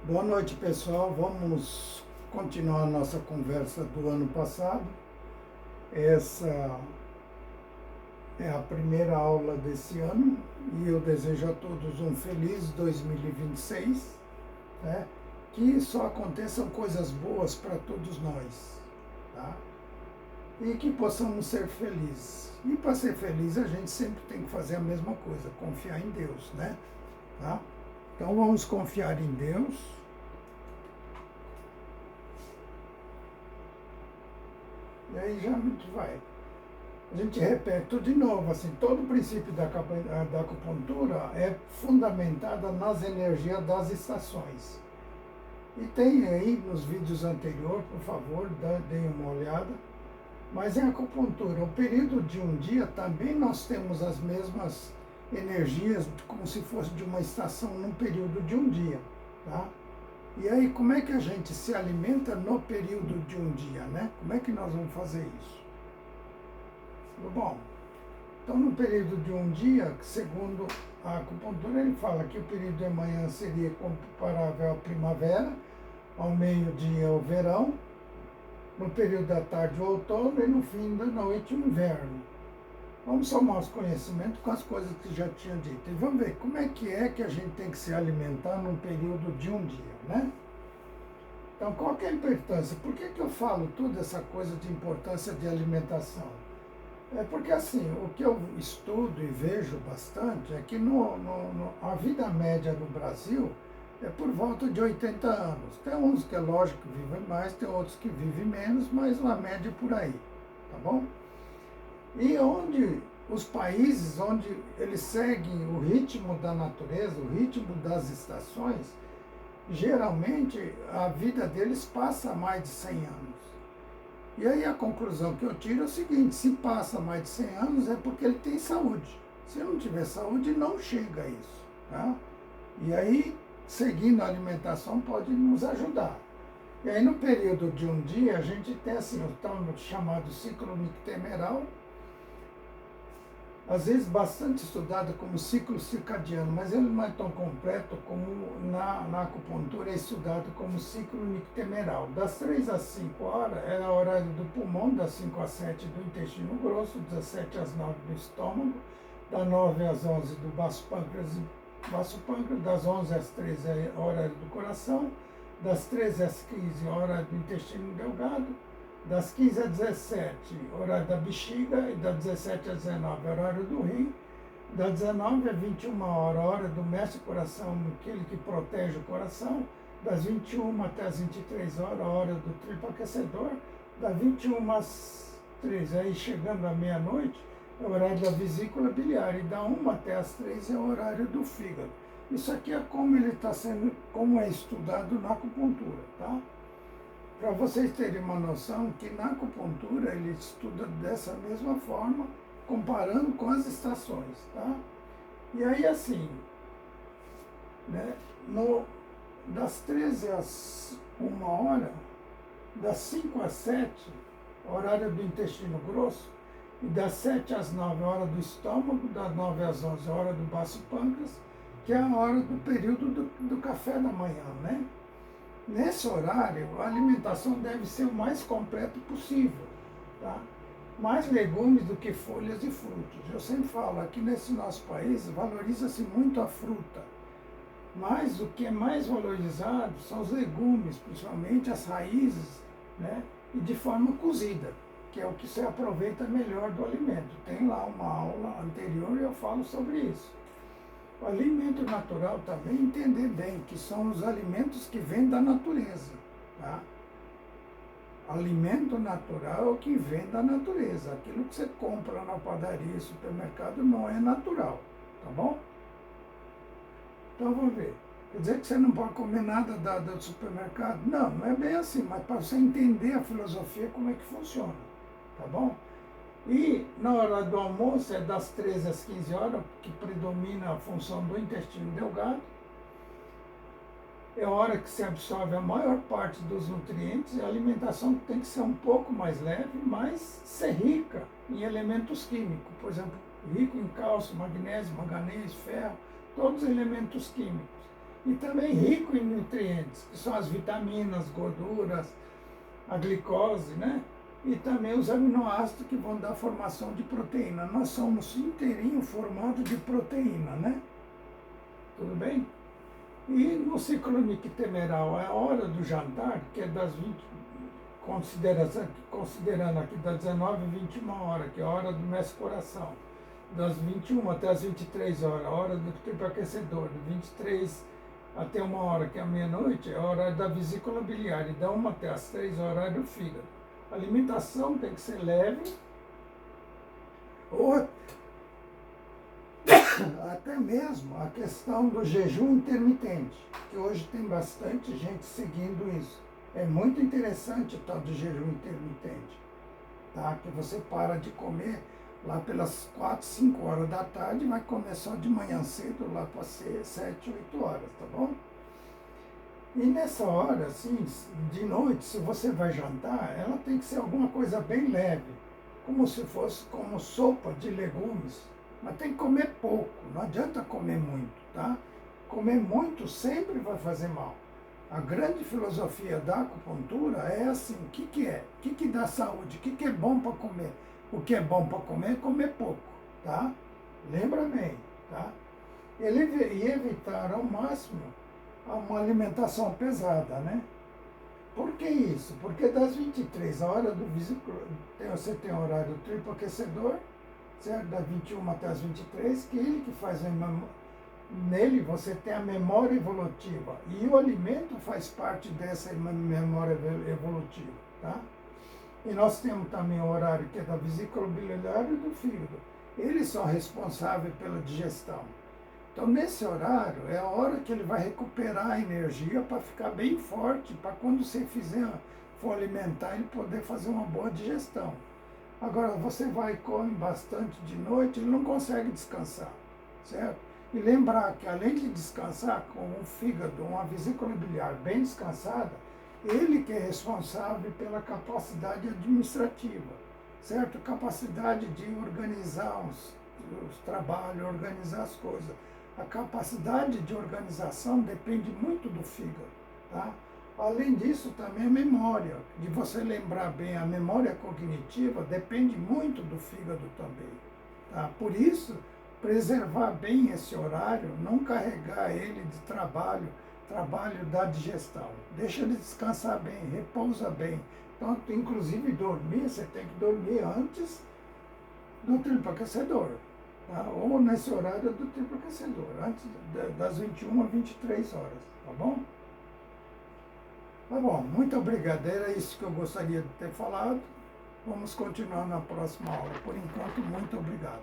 Boa noite, pessoal. Vamos continuar a nossa conversa do ano passado. Essa é a primeira aula desse ano e eu desejo a todos um feliz 2026, né? Que só aconteçam coisas boas para todos nós, tá? E que possamos ser felizes. E para ser feliz, a gente sempre tem que fazer a mesma coisa, confiar em Deus, né? Tá? Então vamos confiar em Deus. E aí já a gente vai. A gente repete tudo de novo, assim, todo o princípio da acupuntura é fundamentada nas energias das estações. E tem aí nos vídeos anteriores, por favor, deem uma olhada. Mas em acupuntura, o período de um dia também nós temos as mesmas energias, como se fosse de uma estação num período de um dia, tá? E aí, como é que a gente se alimenta no período de um dia, né? Como é que nós vamos fazer isso? Bom, então no período de um dia, segundo a acupuntura, ele fala que o período de manhã seria comparável à primavera, ao meio-dia ao verão, no período da tarde o outono e no fim da noite o inverno. Vamos somar os conhecimentos com as coisas que já tinha dito. E vamos ver como é que a gente tem que se alimentar num período de um dia, né? Então, qual que é a importância? Por que eu falo toda essa coisa de importância de alimentação? É porque, assim, o que eu estudo e vejo bastante é que a vida média no Brasil é por volta de 80 anos. Tem uns que é lógico que vivem mais, tem outros que vivem menos, mas uma média por aí, tá bom? E onde os países onde eles seguem o ritmo da natureza, o ritmo das estações, geralmente a vida deles passa mais de 100 anos. E aí a conclusão que eu tiro é o seguinte: se passa mais de 100 anos é porque ele tem saúde. Se não tiver saúde, não chega a isso, tá? E aí, seguindo a alimentação, pode nos ajudar. E aí, no período de um dia, a gente tem assim, o tão chamado ciclo nictemeral, às vezes bastante estudado como ciclo circadiano, mas ele não é tão completo como na acupuntura é estudado como ciclo nictemeral. Das 3 às 5 horas é o horário do pulmão, das 5 às 7 do intestino grosso, das 7 às 9 do estômago, das 9 às 11 do baço pâncreas, das 11 às 13 é o horário do coração, das 13 às 15 é o horário do intestino delgado, das 15 às 17, horário da bexiga, e das 17 às 19, horário do rim, das 19 às 21 horas, hora do mestre coração, aquele que protege o coração, das 21 até as 23 horas, hora do triplo aquecedor, das 21 às 13, aí chegando à meia-noite, é o horário da vesícula biliar, e da 1 até as 3 é o horário do fígado. Isso aqui é como ele está sendo, como é estudado na acupuntura, tá? Para vocês terem uma noção que na acupuntura ele estuda dessa mesma forma, comparando com as estações, tá? E aí assim, né, das 13 às 1 hora, das 5 às 7, horário do intestino grosso, e das 7 às 9, hora do estômago, das 9 às 11, hora do baço pâncreas, que é a hora do período do café da manhã, né? Nesse horário, a alimentação deve ser o mais completa possível, tá? Mais legumes do que folhas e frutos. Eu sempre falo, aqui nesse nosso país, valoriza-se muito a fruta, mas o que é mais valorizado são os legumes, principalmente as raízes, né? E de forma cozida, que é o que se aproveita melhor do alimento. Tem lá uma aula anterior e eu falo sobre isso. O alimento natural também entender bem que são os alimentos que vêm da natureza, tá? Alimento natural é o que vem da natureza. Aquilo que você compra na padaria, supermercado, não é natural, tá bom? Então vamos ver. Quer dizer que você não pode comer nada do supermercado? Não, não é bem assim, mas para você entender a filosofia, como é que funciona, tá bom? E na hora do almoço é das 13 às 15 horas, que predomina a função do intestino delgado. É a hora que se absorve a maior parte dos nutrientes, e a alimentação tem que ser um pouco mais leve, mas ser rica em elementos químicos. Por exemplo, rico em cálcio, magnésio, manganês, ferro, todos os elementos químicos. e também rico em nutrientes, que são as vitaminas, gorduras, a glicose, né? E também os aminoácidos que vão dar formação de proteína. Nós somos inteirinho formado de proteína, né? Tudo bem? E no ciclo nictemeral, a hora do jantar, que é das 20, considerando aqui das 19 e 21 horas, que é a hora do mestre coração, das 21 até as 23 horas, a hora do triplo aquecedor, de 23 até 1 hora, que é a meia-noite, é a hora da vesícula biliar, e da 1 até as 3 horas do fígado. A alimentação tem que ser leve, ou até mesmo a questão do jejum intermitente, que hoje tem bastante gente seguindo isso. É muito interessante o tal de jejum intermitente, tá? Que você para de comer lá pelas 4, 5 horas da tarde e vai comer só de manhã cedo, lá para 7, 8 horas, tá bom? E nessa hora, assim, de noite, se você vai jantar, ela tem que ser alguma coisa bem leve, como se fosse como sopa de legumes, mas tem que comer pouco, não adianta comer muito, tá? Comer muito sempre vai fazer mal. A grande filosofia da acupuntura é assim, o que, que é? O que, que dá saúde? O que, que é bom para comer? O que é bom para comer é comer pouco, tá? Lembra bem, tá? E evitar ao máximo uma alimentação pesada, né? Por que isso? Porque das 23, a hora do vesículo, você tem o horário do triplo aquecedor, certo? Das 21 até as 23, que ele que faz nele você tem a memória evolutiva. E o alimento faz parte dessa memória evolutiva, tá? E nós temos também o horário que é da vesícula biliar e do fígado. Eles são responsáveis pela digestão. Então, nesse horário, é a hora que ele vai recuperar a energia para ficar bem forte, para quando você for alimentar, ele poder fazer uma boa digestão. Agora, você vai e come bastante de noite, ele não consegue descansar, certo? E lembrar que, além de descansar com um fígado, uma vesícula biliar bem descansada, ele que é responsável pela capacidade administrativa, certo? Capacidade de organizar os trabalhos, organizar as coisas. A capacidade de organização depende muito do fígado, tá? Além disso, também a memória, de você lembrar bem, a memória cognitiva depende muito do fígado também, tá? Por isso, preservar bem esse horário, não carregar ele de trabalho da digestão. Deixa ele descansar bem, repousa bem. Então, inclusive dormir, você tem que dormir antes do triplo aquecedor. Tá? Ou nesse horário do triplo aquecedor, antes das 21 a 23 horas, tá bom? Tá bom, muito obrigado, era isso que eu gostaria de ter falado. Vamos continuar na próxima aula. Por enquanto, muito obrigado.